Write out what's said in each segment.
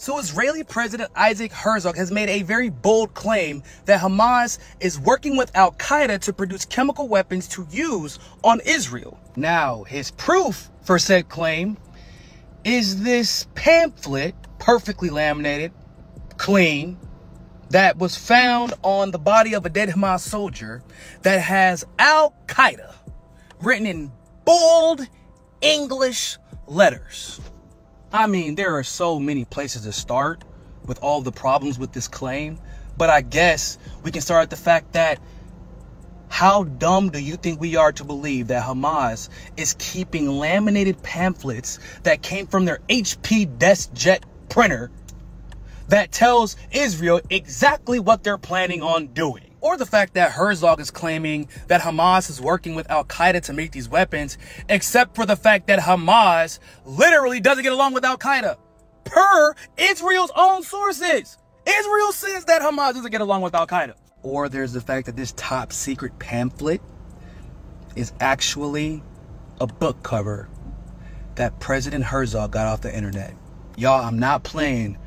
So Israeli President Isaac Herzog has made a very bold claim that Hamas is working with Al-Qaeda to produce chemical weapons to use on Israel. Now, his proof for said claim is this pamphlet, perfectly laminated, clean, that was found on the body of a dead Hamas soldier that has Al-Qaeda written in bold English letters. I mean, there are so many places to start with all the problems with this claim, but I guess we can start at the fact that how dumb do you think we are to believe that Hamas is keeping laminated pamphlets that came from their HP DeskJet printer that tells Israel exactly what they're planning on doing? Or the fact that Herzog is claiming that Hamas is working with Al-Qaeda to make these weapons, except for the fact that Hamas literally doesn't get along with Al-Qaeda, per Israel's own sources. Israel says that Hamas doesn't get along with Al-Qaeda. Or there's the fact that this top secret pamphlet is actually a book cover that President Herzog got off the internet. Y'all, I'm not playing.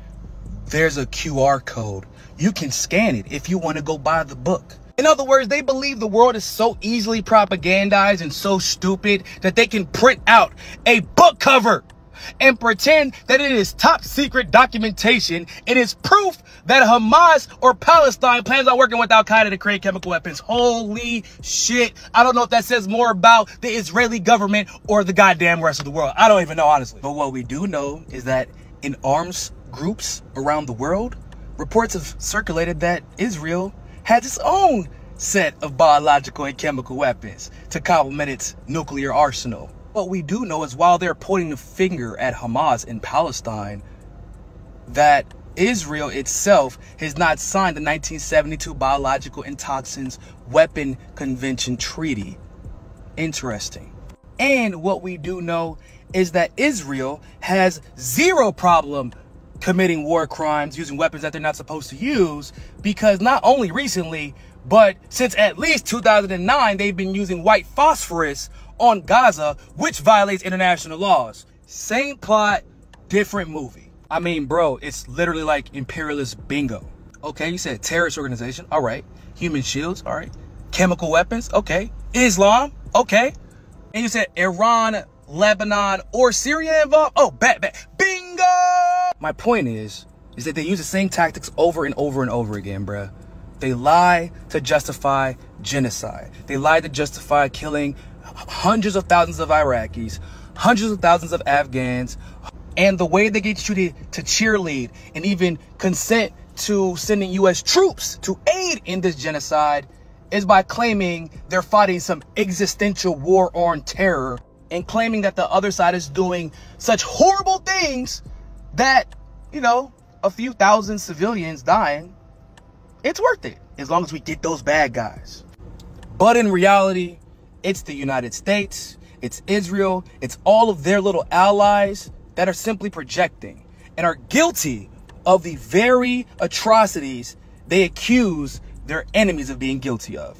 There's a QR code. You can scan it if you want to go buy the book. In other words, they believe the world is so easily propagandized and so stupid that they can print out a book cover and pretend that it is top secret documentation. It is proof that Hamas or Palestine plans on working with Al-Qaeda to create chemical weapons. Holy shit. I don't know if that says more about the Israeli government or the goddamn rest of the world. I don't even know, honestly. But what we do know is that in arms groups around the world, reports have circulated that Israel has its own set of biological and chemical weapons to complement its nuclear arsenal. What we do know is while they're pointing the finger at Hamas in Palestine, that Israel itself has not signed the 1972 Biological and Toxins Weapon Convention Treaty. Interesting. And what we do know is that Israel has zero problem committing war crimes using weapons that they're not supposed to use, because not only recently, but since at least 2009, they've been using white phosphorus on Gaza, which violates international laws. Same plot, different movie. I mean, bro, it's literally like imperialist bingo. Okay, you said terrorist organization. All right. Human shields. All right. Chemical weapons. Okay. Islam. Okay. And you said Iran, Lebanon, or Syria involved. Oh, bet. Bingo! My point is that they use the same tactics over and over and over again, bruh. They lie to justify genocide. They lie to justify killing hundreds of thousands of Iraqis, hundreds of thousands of Afghans. And the way they get you to cheerlead and even consent to sending U.S. troops to aid in this genocide is by claiming they're fighting some existential war on terror and claiming that the other side is doing such horrible things that, you know, a few thousand civilians dying, it's worth it as long as we get those bad guys. But in reality, it's the United States, it's Israel, it's all of their little allies that are simply projecting and are guilty of the very atrocities they accuse their enemies of being guilty of.